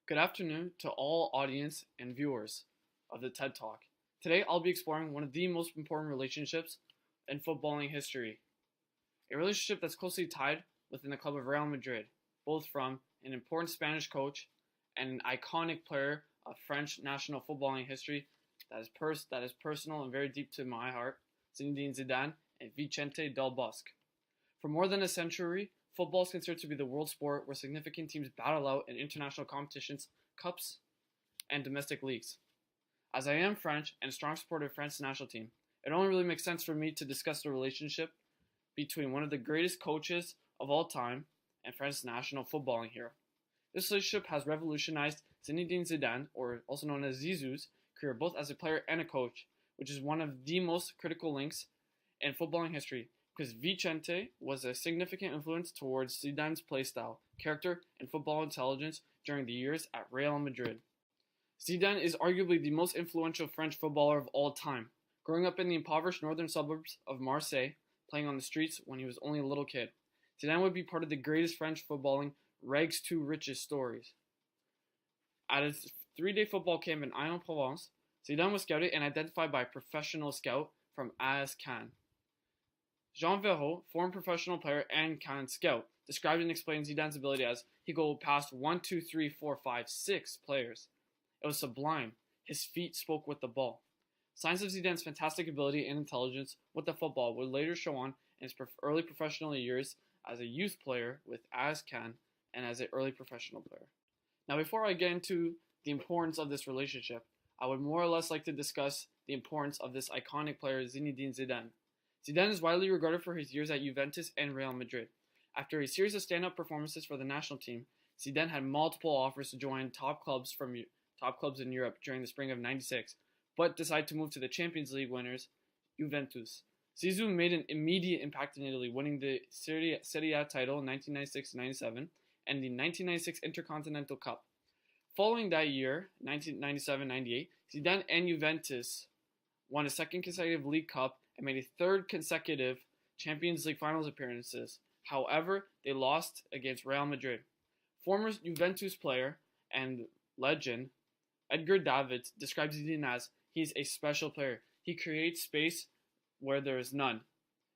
Good afternoon to all audience and viewers of the TED Talk. Today I'll be exploring one of the most important relationships in footballing history, a relationship that's closely tied within the club of Real Madrid, both from an important Spanish coach and an iconic player of French national footballing history that is personal and very deep to my heart, Zinedine Zidane and Vicente Del Bosque. For more than a century, football is considered to be the world sport where significant teams battle out in international competitions, cups, and domestic leagues. As I am French and a strong supporter of France's national team, it only really makes sense for me to discuss the relationship between one of the greatest coaches of all time and France's national footballing hero. This relationship has revolutionized Zinedine Zidane, or also known as Zizou's, career both as a player and a coach, which is one of the most critical links in footballing history, because Vicente was a significant influence towards Zidane's playstyle, character, and football intelligence during the years at Real Madrid. Zidane is arguably the most influential French footballer of all time, growing up in the impoverished northern suburbs of Marseille, playing on the streets when he was only a little kid. Zidane would be part of the greatest French footballing rags to riches stories. At a three-day football camp in Aix-en-Provence, Zidane was scouted and identified by a professional scout from AS Cannes. Jean Verreau, former professional player and Cannes scout, described and explained Zidane's ability as he could go past 1, 2, 3, 4, 5, 6 players. It was sublime. His feet spoke with the ball. Signs of Zidane's fantastic ability and intelligence with the football would later show on in his early professional years as a youth player with AS Cannes and as an early professional player. Now, before I get into the importance of this relationship, I would more or less like to discuss the importance of this iconic player, Zinedine Zidane. Zidane is widely regarded for his years at Juventus and Real Madrid. After a series of stand-up performances for the national team, Zidane had multiple offers to join top clubs in Europe during the spring of '96, but decided to move to the Champions League winners, Juventus. Zizou made an immediate impact in Italy, winning the Serie A title in 1996-97 and the 1996 Intercontinental Cup. Following that year, 1997-98, Zidane and Juventus won a second consecutive League Cup and made a third consecutive Champions League finals appearances. However, they lost against Real Madrid. Former Juventus player and legend Edgar Davids describes Zidane as, "He's a special player. He creates space where there is none.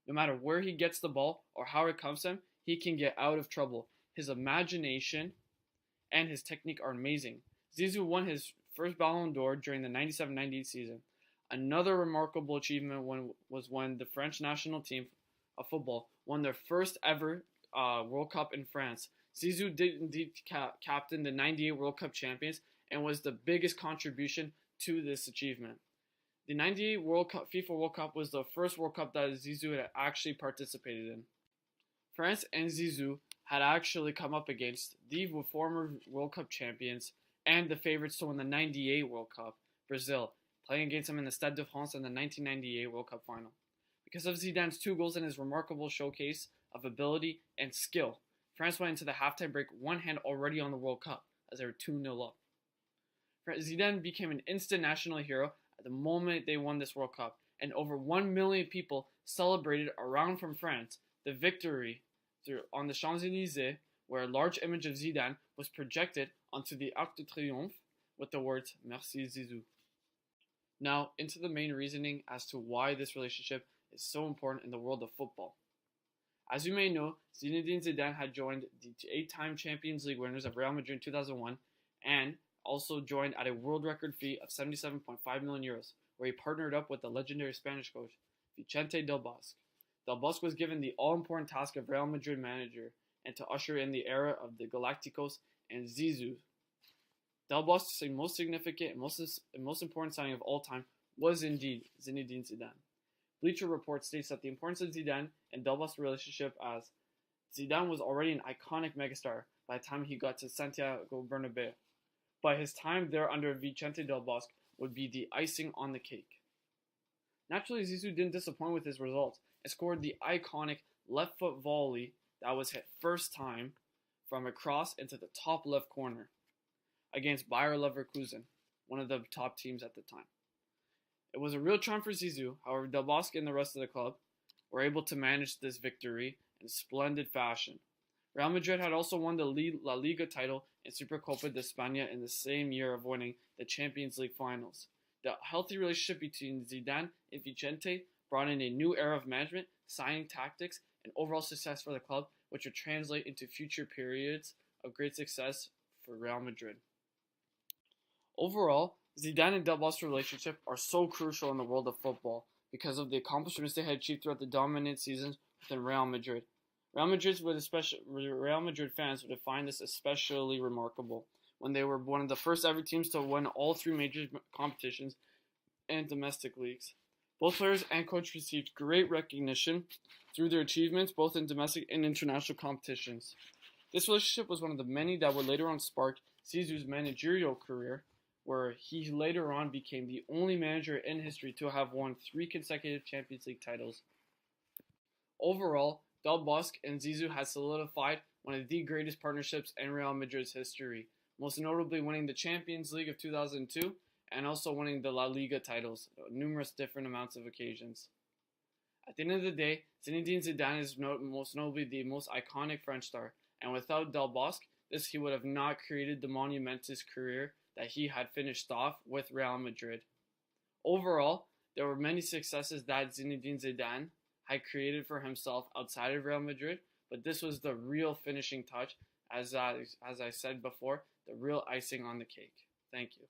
No matter where he gets the ball or how it comes to him, he can get out of trouble. His imagination and his technique are amazing." Zizou won his first Ballon d'Or during the 97-98 season. Another remarkable achievement was when the French national team of football won their first ever World Cup in France. Zizou did indeed captain the '98 World Cup champions and was the biggest contribution to this achievement. The '98 FIFA World Cup was the first World Cup that Zizou had actually participated in. France and Zizou had actually come up against the former World Cup champions and the favorites to win the '98 World Cup, Brazil, playing against them in the Stade de France in the 1998 World Cup final. Because of Zidane's 2 goals and his remarkable showcase of ability and skill, France went into the halftime break one hand already on the World Cup, as they were 2-0 up. Zidane became an instant national hero at the moment they won this World Cup, and over 1 million people celebrated around from France the victory on the Champs-Élysées, where a large image of Zidane was projected onto the Arc de Triomphe with the words "Merci Zizou." Now, into the main reasoning as to why this relationship is so important in the world of football. As you may know, Zinedine Zidane had joined the 8-time Champions League winners of Real Madrid in 2001 and also joined at a world record fee of 77.5 million euros, where he partnered up with the legendary Spanish coach Vicente Del Bosque. Del Bosque was given the all-important task of Real Madrid manager and to usher in the era of the Galacticos and Zizou. Del Bosque's most significant and most important signing of all time was indeed Zinedine Zidane. Bleacher Report states that the importance of Zidane and Del Bosque's relationship as Zidane was already an iconic megastar by the time he got to Santiago Bernabeu, but his time there under Vicente Del Bosque would be the icing on the cake. Naturally, Zizou didn't disappoint with his results and scored the iconic left foot volley that was hit first time from a cross into the top left corner against Bayer Leverkusen, one of the top teams at the time. It was a real triumph for Zizou. However, Del Bosque and the rest of the club were able to manage this victory in splendid fashion. Real Madrid had also won the La Liga title and Supercopa de España in the same year of winning the Champions League finals. The healthy relationship between Zidane and Vicente brought in a new era of management, signing tactics, and overall success for the club, which would translate into future periods of great success for Real Madrid. Overall, Zidane and Del Bosque's relationship are so crucial in the world of football because of the accomplishments they had achieved throughout the dominant seasons within Real Madrid. Real Madrid fans would find this especially remarkable when they were one of the first ever teams to win all three major competitions and domestic leagues. Both players and coach received great recognition through their achievements both in domestic and international competitions. This relationship was one of the many that would later on spark Zizou's managerial career, where he later on became the only manager in history to have won 3 consecutive Champions League titles. Overall, Del Bosque and Zizou has solidified one of the greatest partnerships in Real Madrid's history, most notably winning the Champions League of 2002 and also winning the La Liga titles, numerous different amounts of occasions. At the end of the day, Zinedine Zidane is most notably the most iconic French star, and without Del Bosque, he would have not created the monumentous career that he had finished off with Real Madrid. Overall, there were many successes that Zinedine Zidane had created for himself outside of Real Madrid, but this was the real finishing touch, as I said before, the real icing on the cake. Thank you.